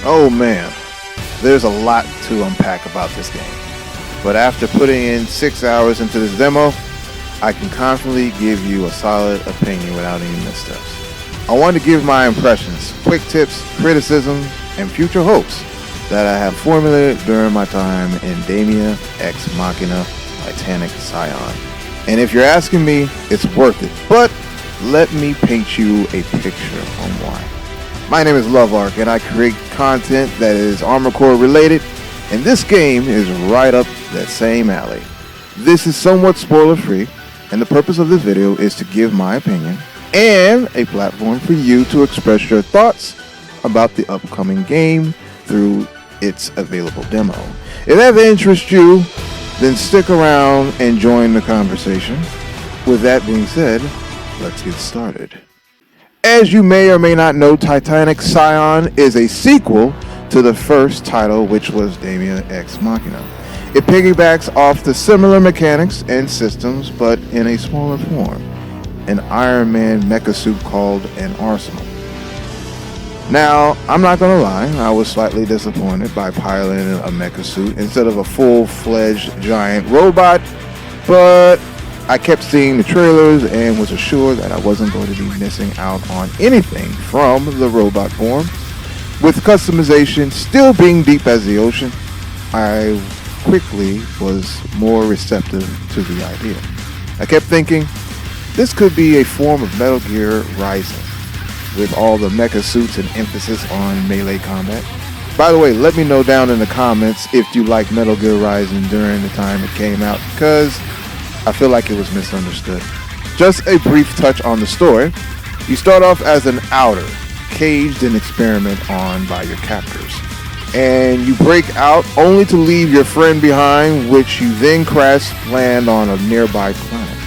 Oh man, there's a lot to unpack about this game. But after putting in 6 hours into this demo, I can confidently give you a solid opinion without any missteps. I want to give my impressions, quick tips, criticisms, and future hopes that I have formulated during my time in Daemon X Machina Titanic Scion. And if you're asking me, it's worth it. But let me paint you a picture on why. My name is LoveArc, and I create content that is Armored Core related, and this game is right up that same alley. This is somewhat spoiler free, and the purpose of this video is to give my opinion and a platform for you to express your thoughts about the upcoming game through its available demo. If that interests you, then stick around and join the conversation. With that being said, let's get started. As you may or may not know, Titanic Scion is a sequel to the first title, which was Daemon X Machina. It piggybacks off the similar mechanics and systems, but in a smaller form. An Iron Man mecha suit called an Arsenal. Now, I'm not gonna lie, I was slightly disappointed by piloting a mecha suit instead of a full-fledged giant robot, but I kept seeing the trailers and was assured that I wasn't going to be missing out on anything from the robot form. With customization still being deep as the ocean, I quickly was more receptive to the idea. I kept thinking, this could be a form of Metal Gear Rising, with all the mecha suits and emphasis on melee combat. By the way, let me know down in the comments if you like Metal Gear Rising during the time it came out, because I feel like it was misunderstood. Just a brief touch on the story. You start off as an outer, caged and experimented on by your captors. And you break out only to leave your friend behind, which you then crash land on a nearby planet.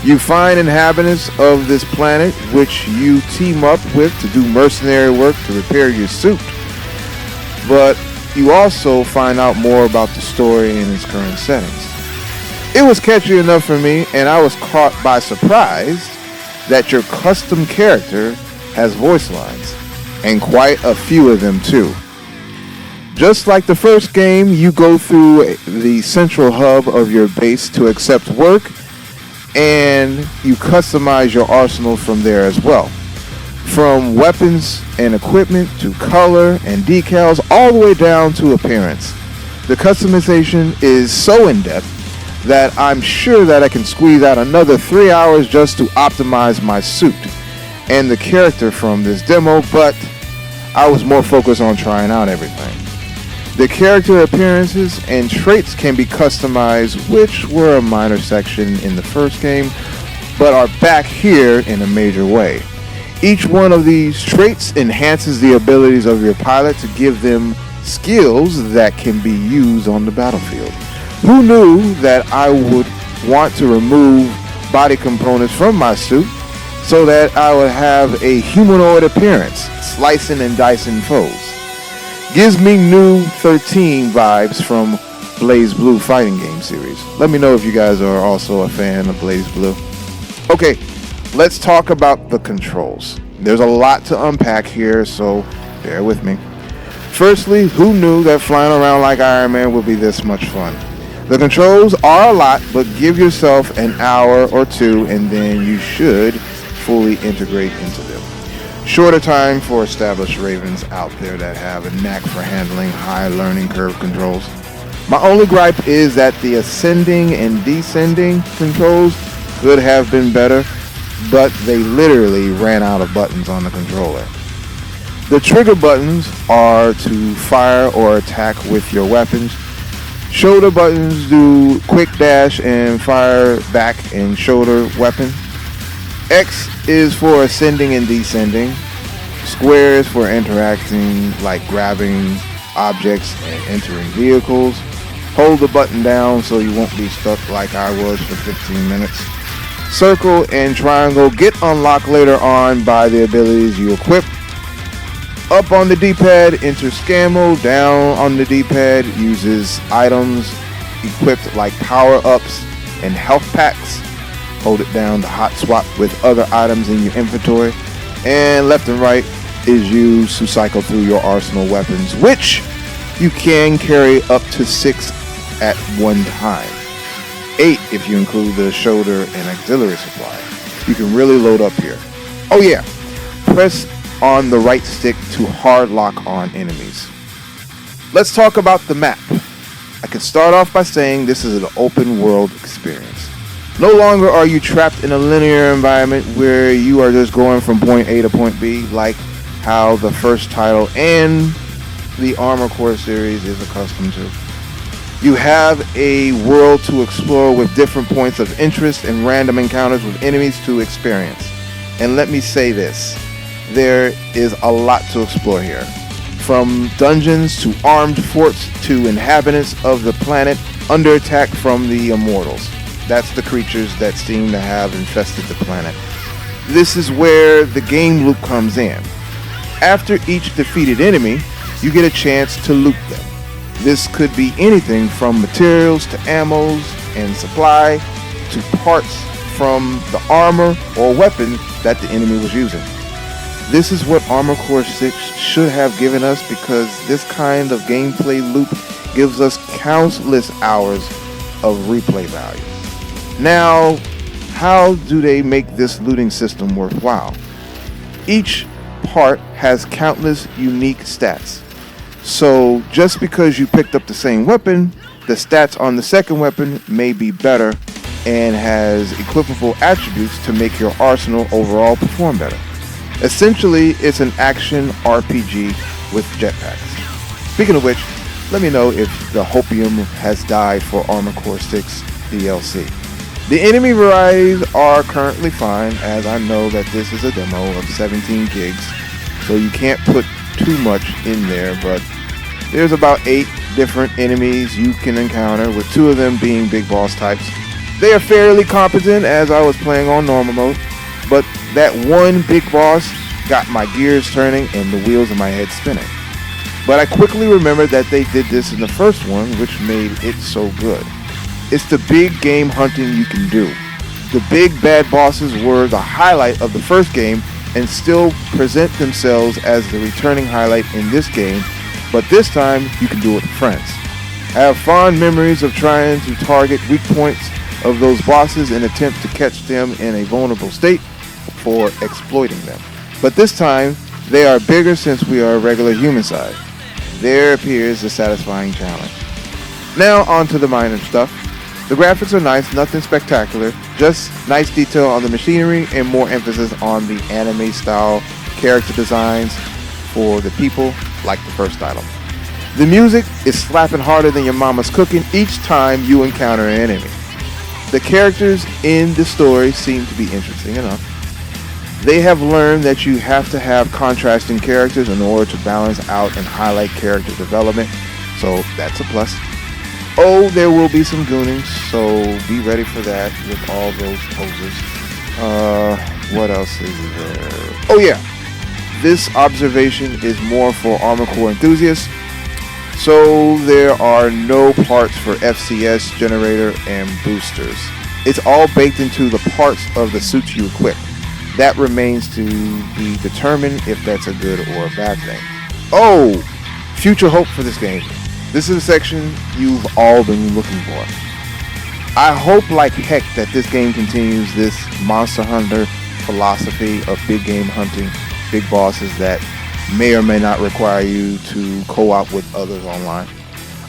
You find inhabitants of this planet, which you team up with to do mercenary work to repair your suit. But you also find out more about the story in its current settings. It was catchy enough for me, and I was caught by surprise that your custom character has voice lines, and quite a few of them too. Just like the first game, you go through the central hub of your base to accept work, and you customize your arsenal from there as well. From weapons and equipment to color and decals, all the way down to appearance. The customization is so in-depth that I'm sure that I can squeeze out another 3 hours just to optimize my suit and the character from this demo, but I was more focused on trying out everything. The character appearances and traits can be customized, which were a minor section in the first game, but are back here in a major way. Each one of these traits enhances the abilities of your pilot to give them skills that can be used on the battlefield. Who knew that I would want to remove body components from my suit so that I would have a humanoid appearance, slicing and dicing foes? Gives me new 13 vibes from Blaze Blue fighting game series. Let me know if you guys are also a fan of Blaze Blue. Okay, let's talk about the controls. There's a lot to unpack here, so bear with me. Firstly, who knew that flying around like Iron Man would be this much fun? The controls are a lot, but give yourself an hour or two and then you should fully integrate into them. Shorter time for established ravens out there that have a knack for handling high learning curve controls. My only gripe is that the ascending and descending controls could have been better, but they literally ran out of buttons on the controller. The trigger buttons are to fire or attack with your weapons. Shoulder buttons do quick dash and fire back and shoulder weapon. X is for ascending and descending. Square is for interacting, like grabbing objects and entering vehicles. Hold the button down so you won't be stuck like I was for 15 minutes. Circle and triangle get unlocked later on by the abilities you equip. Up on the D-pad, enter scan mode. Down on the D-pad uses items equipped like power-ups and health packs. Hold it down to hot swap with other items in your inventory. And left and right is used to cycle through your arsenal weapons, which you can carry up to 6 at one time. 8 if you include the shoulder and auxiliary supply. You can really load up here. Oh yeah, press on the right stick to hard lock on enemies. Let's talk about the map. I can start off by saying this is an open world experience. No longer are you trapped in a linear environment where you are just going from point A to point B like how the first title and the Armored Core series is accustomed to. You have a world to explore with different points of interest and random encounters with enemies to experience. And let me say this, there is a lot to explore here. From dungeons to armed forts to inhabitants of the planet under attack from the immortals. That's the creatures that seem to have infested the planet. This is where the game loop comes in. After each defeated enemy, you get a chance to loot them. This could be anything from materials to ammos and supply to parts from the armor or weapon that the enemy was using. This is what Armored Core 6 should have given us, because this kind of gameplay loop gives us countless hours of replay value. Now, how do they make this looting system worthwhile? Each part has countless unique stats. So just because you picked up the same weapon, the stats on the second weapon may be better and has equipable attributes to make your arsenal overall perform better. Essentially, it's an action RPG with jetpacks. Speaking of which, let me know if the Hopium has died for Armored Core 6 DLC. The enemy varieties are currently fine, as I know that this is a demo of 17 gigs, so you can't put too much in there, but there's about 8 different enemies you can encounter, with 2 of them being big boss types. They are fairly competent as I was playing on normal mode, but that one big boss got my gears turning and the wheels in my head spinning. But I quickly remembered that they did this in the first one, which made it so good. It's the big game hunting you can do. The big bad bosses were the highlight of the first game and still present themselves as the returning highlight in this game, but this time you can do it with friends. I have fond memories of trying to target weak points of those bosses and attempt to catch them in a vulnerable state before exploiting them. But this time, they are bigger since we are regular human size. There appears a satisfying challenge. Now on to the minor stuff. The graphics are nice, nothing spectacular, just nice detail on the machinery and more emphasis on the anime style character designs for the people like the first title. The music is slapping harder than your mama's cooking each time you encounter an enemy. The characters in the story seem to be interesting enough. They have learned that you have to have contrasting characters in order to balance out and highlight character development, so that's a plus. Oh, there will be some goonings, so be ready for that with all those poses. What else is there? Oh yeah, this observation is more for Armored Core enthusiasts. So there are no parts for FCS generator and boosters. It's all baked into the parts of the suits you equip. That remains to be determined if that's a good or a bad thing. Oh, future hope for this game. This is a section you've all been looking for. I hope like heck that this game continues this Monster Hunter philosophy of big game hunting, big bosses that may or may not require you to co-op with others online.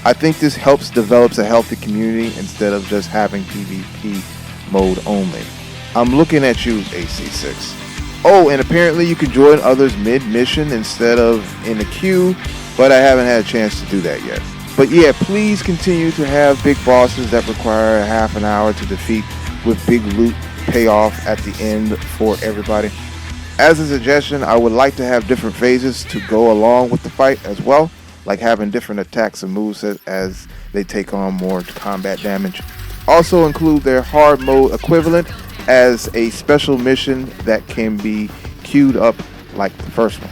I think this develops a healthy community instead of just having PvP mode only. I'm looking at you, AC6. Oh, and apparently you can join others mid-mission instead of in the queue, but I haven't had a chance to do that yet. But yeah, please continue to have big bosses that require a half an hour to defeat with big loot payoff at the end for everybody. As a suggestion, I would like to have different phases to go along with the fight as well. like having different attacks and moves as they take on more combat damage. Also include their hard mode equivalent as a special mission that can be queued up like the first one.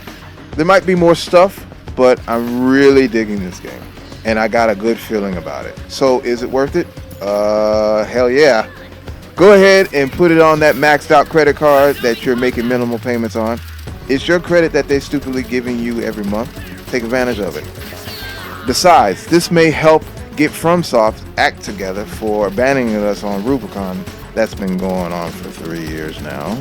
There might be more stuff, but I'm really digging this game, and I got a good feeling about it. So is it worth it? Hell yeah. Go ahead and put it on that maxed out credit card that you're making minimal payments on. It's your credit that they're stupidly giving you every month. Take advantage of it. Besides, this may help get FromSoft act together for abandoning us on Rubicon that's been going on for 3 years now.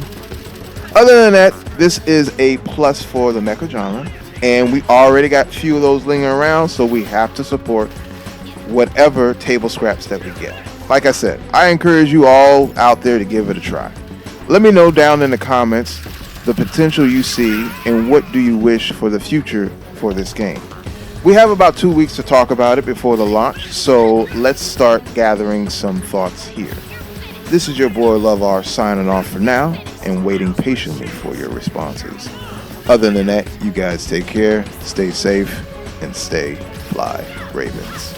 Other than that, this is a plus for the mecha genre, and we already got a few of those lingering around, so we have to support whatever table scraps that we get. Like I said, I encourage you all out there to give it a try. Let me know down in the comments the potential you see and what do you wish for the future for this game. We have about 2 weeks to talk about it before the launch, so let's start gathering some thoughts here. This is your boy LoveR signing off for now and waiting patiently for your responses. Other than that, you guys take care, stay safe, and stay fly, Ravens.